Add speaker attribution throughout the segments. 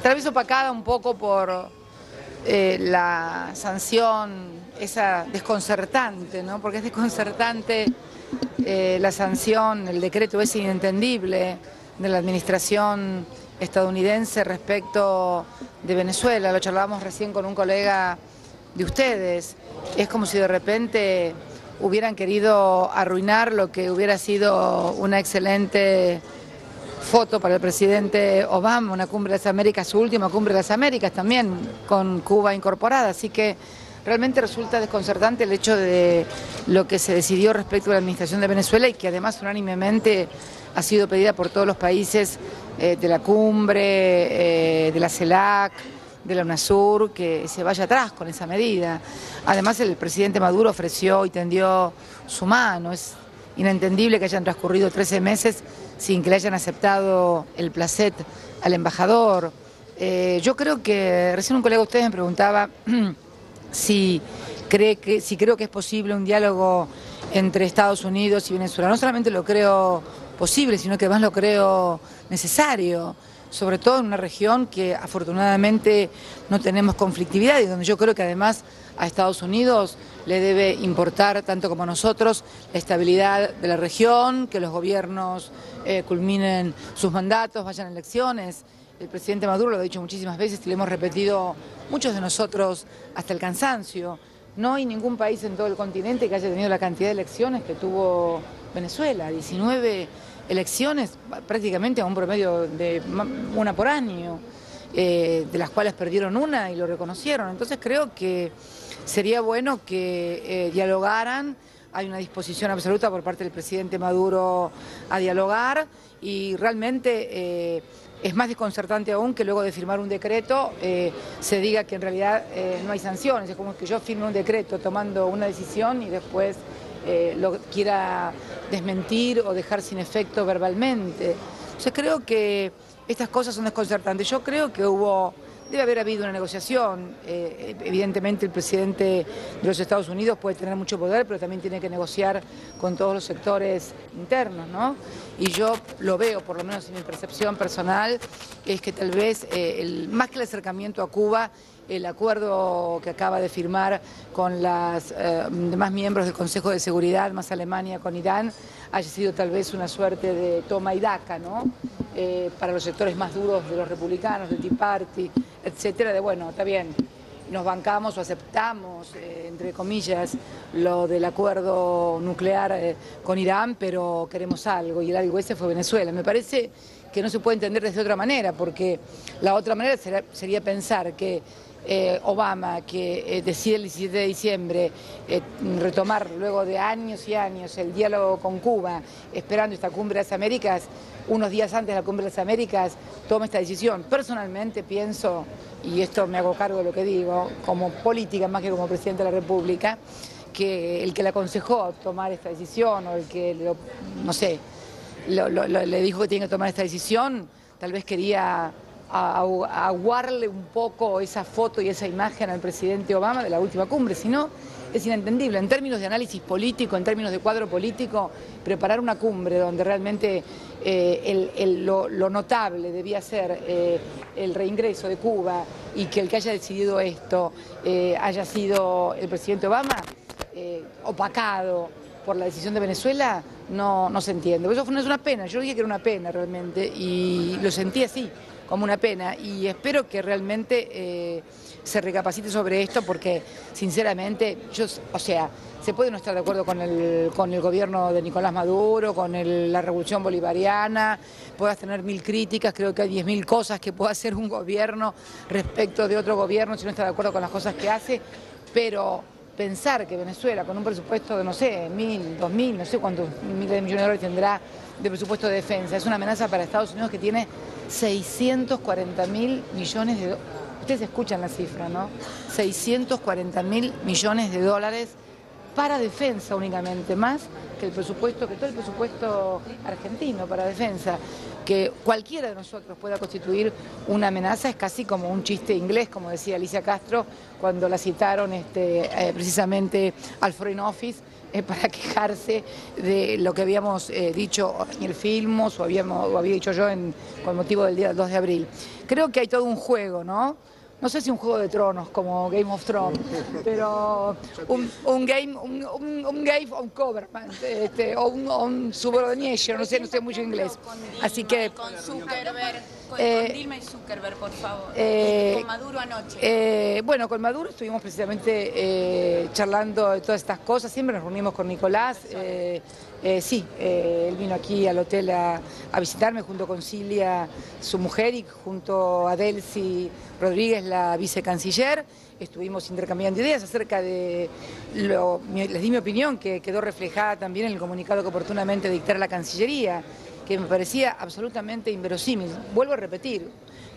Speaker 1: tal vez opacada un poco por la sanción, esa desconcertante, ¿no? Porque es desconcertante la sanción, el decreto ese inentendible de la administración estadounidense respecto de Venezuela. Lo charlábamos recién con un colega de ustedes. Es como si de repente hubieran querido arruinar lo que hubiera sido una excelente foto para el presidente Obama, una cumbre de las Américas, su última cumbre de las Américas también, con Cuba incorporada. Así que realmente resulta desconcertante el hecho de lo que se decidió respecto a la administración de Venezuela y que además unánimemente ha sido pedida por todos los países de la cumbre, de la CELAC, de la UNASUR, que se vaya atrás con esa medida. Además, el presidente Maduro ofreció y tendió su mano. Es inentendible que hayan transcurrido 13 meses sin que le hayan aceptado el placet al embajador. Yo creo que, recién un colega de ustedes me preguntaba si creo que es posible un diálogo entre Estados Unidos y Venezuela. No solamente lo creo posible, sino que además lo creo necesario, sobre todo en una región que afortunadamente no tenemos conflictividad y donde yo creo que además a Estados Unidos le debe importar, tanto como a nosotros, la estabilidad de la región, que los gobiernos culminen sus mandatos, vayan a elecciones. El presidente Maduro lo ha dicho muchísimas veces y lo hemos repetido muchos de nosotros hasta el cansancio. No hay ningún país en todo el continente que haya tenido la cantidad de elecciones que tuvo Venezuela, 19 elecciones, prácticamente a un promedio de una por año, de las cuales perdieron una y lo reconocieron. Entonces creo que sería bueno que dialogaran. Hay una disposición absoluta por parte del presidente Maduro a dialogar y realmente es más desconcertante aún que luego de firmar un decreto se diga que en realidad no hay sanciones. Es como que yo firme un decreto tomando una decisión y después lo quiera desmentir o dejar sin efecto verbalmente. Entonces creo que estas cosas son desconcertantes. Yo creo que debe haber habido una negociación. Evidentemente el presidente de los Estados Unidos puede tener mucho poder, pero también tiene que negociar con todos los sectores internos, ¿no? Y yo lo veo, por lo menos en mi percepción personal, es que tal vez, más que el acercamiento a Cuba, el acuerdo que acaba de firmar con los demás miembros del Consejo de Seguridad, más Alemania con Irán, haya sido tal vez una suerte de toma y daca, ¿no? Para los sectores más duros de los republicanos, del Tea Party, etcétera, de bueno, está bien, nos bancamos o aceptamos, entre comillas, lo del acuerdo nuclear con Irán, pero queremos algo, y el algo ese fue Venezuela. Me parece que no se puede entender desde otra manera, porque la otra manera sería pensar que Obama, que decide el 17 de diciembre retomar luego de años y años el diálogo con Cuba, esperando esta cumbre de las Américas, unos días antes de la cumbre de las Américas, toma esta decisión. Personalmente pienso, y esto me hago cargo de lo que digo, como política más que como presidente de la República, que el que le aconsejó tomar esta decisión o el que, no sé, le dijo que tiene que tomar esta decisión, tal vez quería aguarle un poco esa foto y esa imagen al presidente Obama de la última cumbre, si no es inentendible. En términos de análisis político, en términos de cuadro político, preparar una cumbre donde realmente lo notable debía ser el reingreso de Cuba y que el que haya decidido esto haya sido el presidente Obama, opacado por la decisión de Venezuela, no se entiende. Eso no es una pena, yo dije que era una pena realmente y lo sentí así, como una pena, y espero que realmente se recapacite sobre esto porque sinceramente, se puede no estar de acuerdo con el gobierno de Nicolás Maduro, con la revolución bolivariana, puedas tener 1000 críticas, creo que hay 10.000 cosas que puede hacer un gobierno respecto de otro gobierno si no está de acuerdo con las cosas que hace, pero pensar que Venezuela, con un presupuesto de, no sé, 1.000, 2.000, no sé cuántos miles de millones de dólares tendrá de presupuesto de defensa, es una amenaza para Estados Unidos que tiene 640.000 millones de dólares. Ustedes escuchan la cifra, ¿no? 640.000 millones de dólares para defensa únicamente, más que el presupuesto, que todo el presupuesto argentino para defensa, que cualquiera de nosotros pueda constituir una amenaza, es casi como un chiste inglés, como decía Alicia Castro cuando la citaron precisamente al Foreign Office para quejarse de lo que habíamos dicho en el Filmos o había dicho yo con motivo del día del 2 de abril. Creo que hay todo un juego, ¿no? No sé si un Juego de Tronos como Game of Thrones, pero un game of government, o un subordination, no sé mucho inglés. Así que
Speaker 2: con Zuckerberg, con Dilma y Zuckerberg, por favor. Con Maduro anoche.
Speaker 1: Bueno, con Maduro estuvimos precisamente charlando de todas estas cosas, siempre nos reunimos con Nicolás. Sí, él vino aquí al hotel a visitarme junto con Cilia, su mujer, y junto a Delcy Rodríguez, la vicecanciller. Estuvimos intercambiando ideas acerca de les di mi opinión, que quedó reflejada también en el comunicado que oportunamente dictara la Cancillería, que me parecía absolutamente inverosímil. Vuelvo a repetir,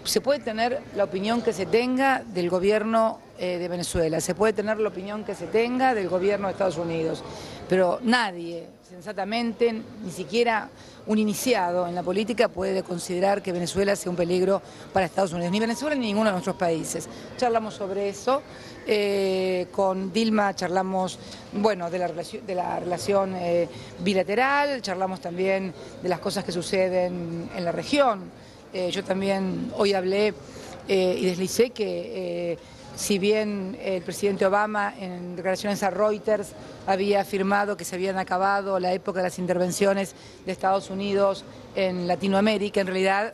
Speaker 1: se puede tener la opinión que se tenga del gobierno de Venezuela, se puede tener la opinión que se tenga del gobierno de Estados Unidos, pero nadie, sensatamente, ni siquiera un iniciado en la política puede considerar que Venezuela sea un peligro para Estados Unidos, ni Venezuela ni ninguno de nuestros países. Charlamos sobre eso, con Dilma charlamos, bueno, de la relación bilateral, charlamos también de las cosas que suceden en la región. Yo también hoy hablé y deslicé que si bien el presidente Obama en declaraciones a Reuters había afirmado que se habían acabado la época de las intervenciones de Estados Unidos en Latinoamérica, en realidad,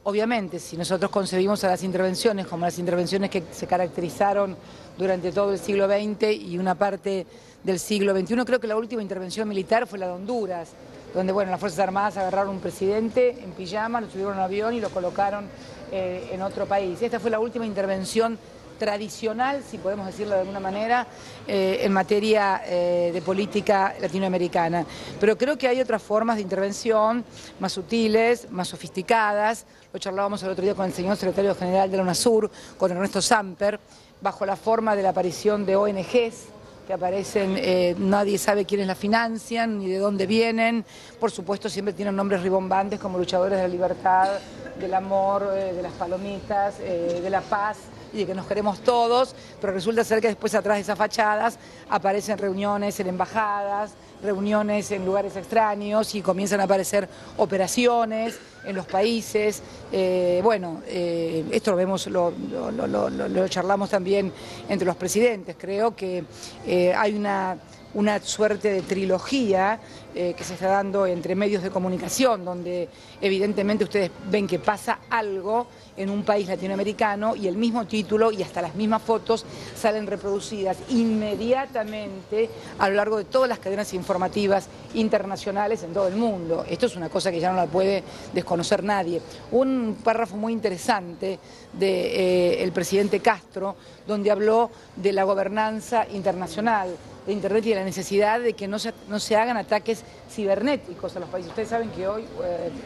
Speaker 1: obviamente, si nosotros concebimos a las intervenciones como las intervenciones que se caracterizaron durante todo el siglo XX y una parte del siglo XXI, creo que la última intervención militar fue la de Honduras, donde bueno, las Fuerzas Armadas agarraron un presidente en pijama, lo subieron a un avión y lo colocaron en otro país. Esta fue la última intervención tradicional, si podemos decirlo de alguna manera, en materia de política latinoamericana. Pero creo que hay otras formas de intervención más sutiles, más sofisticadas. Lo charlábamos el otro día con el señor secretario general de la UNASUR, con Ernesto Samper, bajo la forma de la aparición de ONGs, que aparecen, nadie sabe quiénes las financian ni de dónde vienen. Por supuesto siempre tienen nombres rimbombantes como luchadores de la libertad, del amor, de las palomitas, de la paz y de que nos queremos todos, pero resulta ser que después atrás de esas fachadas aparecen reuniones en embajadas, reuniones en lugares extraños y comienzan a aparecer operaciones en los países. Esto lo vemos, lo charlamos también entre los presidentes. Creo que hay una suerte de trilogía que se está dando entre medios de comunicación, donde evidentemente ustedes ven que pasa algo en un país latinoamericano y el mismo título y hasta las mismas fotos salen reproducidas inmediatamente a lo largo de todas las cadenas informativas internacionales en todo el mundo. Esto es una cosa que ya no la puede desconocer nadie. Un párrafo muy interesante del presidente Castro, donde habló de la gobernanza internacional de Internet y de la necesidad de que no se hagan ataques cibernéticos a los países. Ustedes saben que hoy,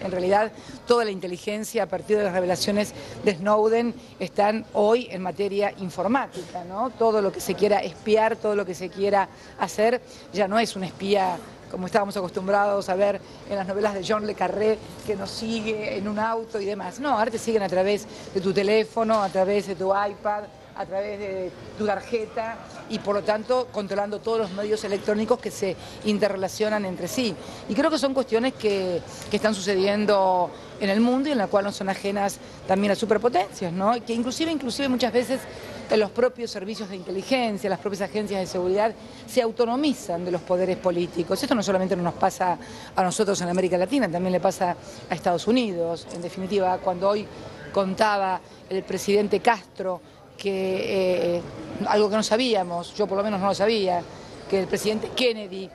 Speaker 1: en realidad, toda la inteligencia a partir de las revelaciones de Snowden están hoy en materia informática, ¿no? Todo lo que se quiera espiar, todo lo que se quiera hacer, ya no es un espía como estábamos acostumbrados a ver en las novelas de John le Carré, que nos sigue en un auto y demás. No, ahora te siguen a través de tu teléfono, a través de tu iPad, a través de tu tarjeta y por lo tanto controlando todos los medios electrónicos que se interrelacionan entre sí. Y creo que son cuestiones que están sucediendo en el mundo y en la cual no son ajenas también a superpotencias, ¿no? Que inclusive muchas veces los propios servicios de inteligencia, las propias agencias de seguridad se autonomizan de los poderes políticos. Esto no solamente nos pasa a nosotros en América Latina, también le pasa a Estados Unidos. En definitiva, cuando hoy contaba el presidente Castro que algo que no sabíamos, yo por lo menos no lo sabía, que el presidente Kennedy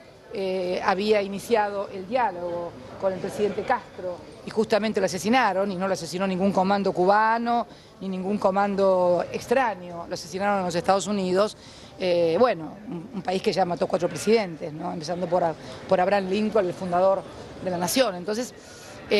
Speaker 1: había iniciado el diálogo con el presidente Castro y justamente lo asesinaron, y no lo asesinó ningún comando cubano ni ningún comando extraño, lo asesinaron en los Estados Unidos. Un país que ya mató 4 presidentes, ¿no? Empezando por Abraham Lincoln, el fundador de la nación. Entonces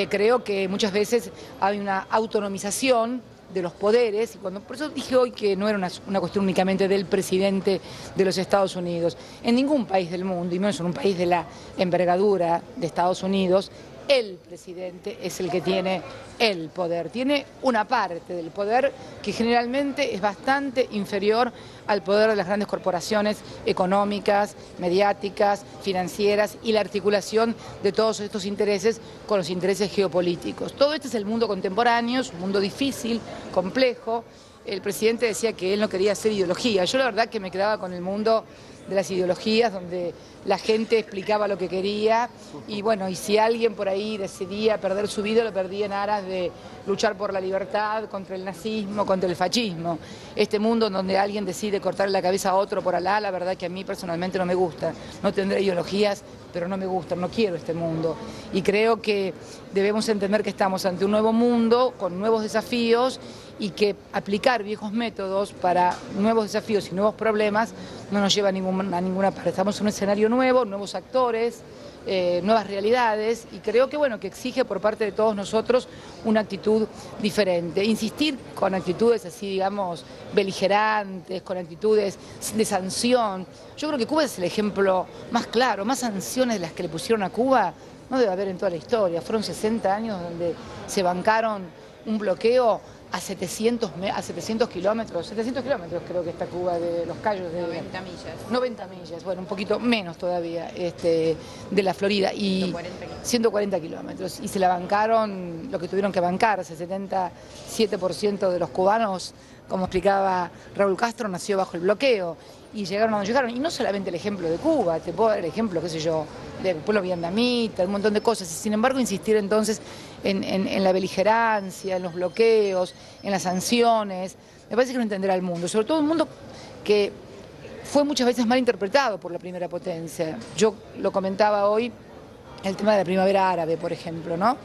Speaker 1: creo que muchas veces hay una autonomización de los poderes, y por eso dije hoy que no era una cuestión únicamente del presidente de los Estados Unidos. En ningún país del mundo, y menos en un país de la envergadura de Estados Unidos, el presidente es el que tiene el poder. Tiene una parte del poder que generalmente es bastante inferior al poder de las grandes corporaciones económicas, mediáticas, financieras y la articulación de todos estos intereses con los intereses geopolíticos. Todo este es el mundo contemporáneo, es un mundo difícil, complejo. El presidente decía que él no quería hacer ideología. Yo la verdad que me quedaba con el mundo de las ideologías, donde la gente explicaba lo que quería y bueno, y si alguien por ahí decidía perder su vida, lo perdía en aras de luchar por la libertad, contra el nazismo, contra el fascismo. Este mundo en donde alguien decide cortarle la cabeza a otro por Alá, la verdad que a mí personalmente no me gusta. No tendré ideologías, pero no me gustan, no quiero este mundo. Y creo que debemos entender que estamos ante un nuevo mundo, con nuevos desafíos, y que aplicar viejos métodos para nuevos desafíos y nuevos problemas no nos lleva a ninguna parte. Estamos en un escenario nuevo, nuevos actores, nuevas realidades, y creo que bueno, que exige por parte de todos nosotros una actitud diferente. Insistir con actitudes así, digamos, beligerantes, con actitudes de sanción. Yo creo que Cuba es el ejemplo más claro. Más sanciones de las que le pusieron a Cuba no debe haber en toda la historia. Fueron 60 años donde se bancaron un bloqueo a 700 kilómetros, 700 kilómetros creo que está Cuba de Los Cayos. De
Speaker 2: 90 millas.
Speaker 1: 90 millas, bueno, un poquito menos todavía, de la Florida. Y 140 kilómetros. Y se la bancaron lo que tuvieron que bancar, 77% de los cubanos, como explicaba Raúl Castro, nació bajo el bloqueo. Y llegaron a donde llegaron. Y no solamente el ejemplo de Cuba, te puedo dar el ejemplo, qué sé yo, del pueblo vietnamita, un montón de cosas. Y sin embargo, insistir entonces en la beligerancia, en los bloqueos, en las sanciones, me parece que no entenderá el mundo. Sobre todo un mundo que fue muchas veces mal interpretado por la primera potencia. Yo lo comentaba hoy, el tema de la primavera árabe, por ejemplo, ¿no?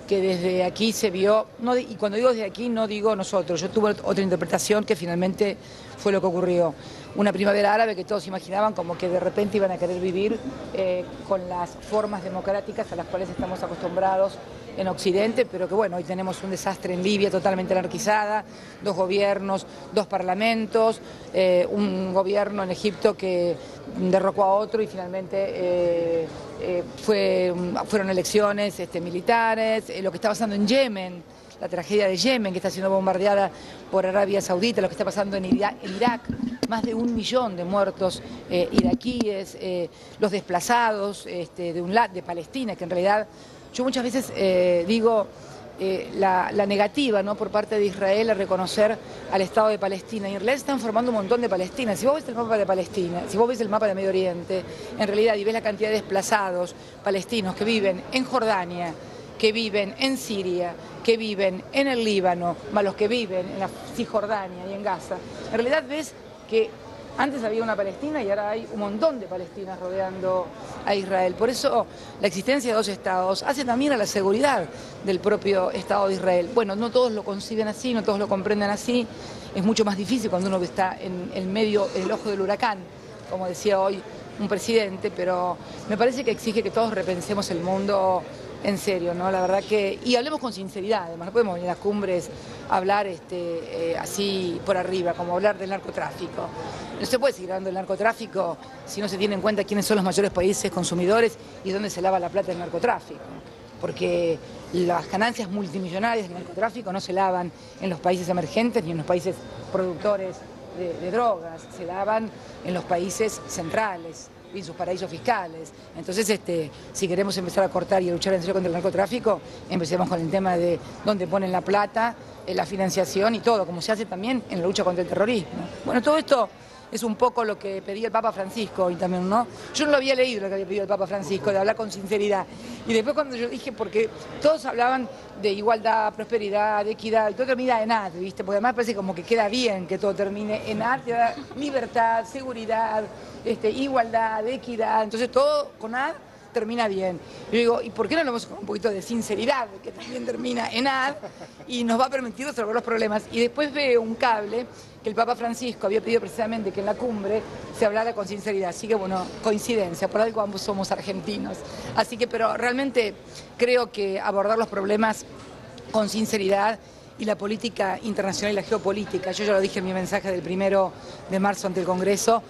Speaker 1: Que desde aquí se vio, y cuando digo desde aquí no digo nosotros, yo tuve otra interpretación que finalmente fue lo que ocurrió. Una primavera árabe que todos imaginaban como que de repente iban a querer vivir con las formas democráticas a las cuales estamos acostumbrados en Occidente, pero que bueno, hoy tenemos un desastre en Libia totalmente anarquizada, 2 gobiernos, 2 parlamentos, un gobierno en Egipto que derrocó a otro y finalmente fueron elecciones militares, lo que está pasando en Yemen, la tragedia de Yemen, que está siendo bombardeada por Arabia Saudita, lo que está pasando en Irak, más de 1 millón de muertos iraquíes, los desplazados de Palestina, que en realidad yo muchas veces digo la negativa, ¿no?, por parte de Israel a reconocer al Estado de Palestina. Y en realidad están formando un montón de Palestinas. Si vos ves el mapa de Palestina, si vos ves el mapa de Medio Oriente, en realidad, y ves la cantidad de desplazados palestinos que viven en Jordania, que viven en Siria, que viven en el Líbano, más los que viven en la Cisjordania y en Gaza, en realidad ves que antes había una Palestina y ahora hay un montón de Palestinas rodeando a Israel. Por eso la existencia de 2 estados hace también a la seguridad del propio Estado de Israel. Bueno, no todos lo conciben así, no todos lo comprenden así. Es mucho más difícil cuando uno está en el ojo del huracán, como decía hoy un presidente, pero me parece que exige que todos repensemos el mundo en serio, ¿no? La verdad que, y hablemos con sinceridad, además no podemos venir a cumbres a hablar así por arriba, como hablar del narcotráfico. No se puede seguir hablando del narcotráfico si no se tiene en cuenta quiénes son los mayores países consumidores y dónde se lava la plata del narcotráfico. Porque las ganancias multimillonarias del narcotráfico no se lavan en los países emergentes ni en los países productores de drogas, se lavan en los países centrales y en sus paraísos fiscales. Entonces, si queremos empezar a cortar y a luchar en serio contra el narcotráfico, empecemos con el tema de dónde ponen la plata, la financiación y todo, como se hace también en la lucha contra el terrorismo. Bueno, todo esto es un poco lo que pedía el Papa Francisco hoy también, ¿no? Yo no lo había leído lo que había pedido el Papa Francisco, de hablar con sinceridad. Y después cuando yo dije, porque todos hablaban de igualdad, prosperidad, de equidad, y todo termina en ad, ¿viste? Porque además parece como que queda bien que todo termine en ad, te da libertad, seguridad, igualdad, equidad, entonces todo con ad termina bien. Yo digo, ¿y por qué no hablamos con un poquito de sinceridad, que también termina en ad y nos va a permitir resolver los problemas? Y después veo un cable que el Papa Francisco había pedido precisamente que en la cumbre se hablara con sinceridad. Así que bueno, coincidencia, por algo ambos somos argentinos. Así que, pero realmente creo que abordar los problemas con sinceridad y la política internacional y la geopolítica. Yo ya lo dije en mi mensaje del 1 de marzo ante el Congreso,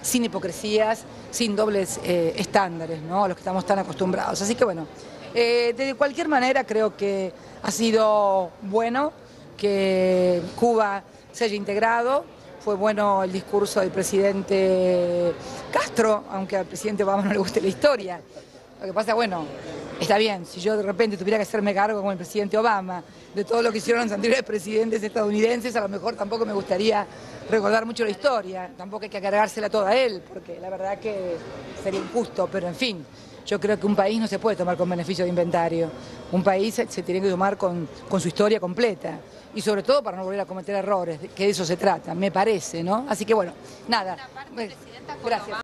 Speaker 1: sin hipocresías, sin dobles estándares, ¿no?, a los que estamos tan acostumbrados. Así que bueno, de cualquier manera creo que ha sido bueno que Cuba se haya integrado. Fue bueno el discurso del presidente Castro, aunque al presidente Obama no le guste la historia. Lo que pasa, bueno, está bien, si yo de repente tuviera que hacerme cargo como el presidente Obama de todo lo que hicieron los anteriores presidentes estadounidenses, a lo mejor tampoco me gustaría recordar mucho la historia, tampoco hay que cargársela toda a él, porque la verdad que sería injusto, pero en fin, yo creo que un país no se puede tomar con beneficio de inventario, un país se tiene que tomar con su historia completa, y sobre todo para no volver a cometer errores, que de eso se trata, me parece, ¿no? Así que bueno, nada, gracias.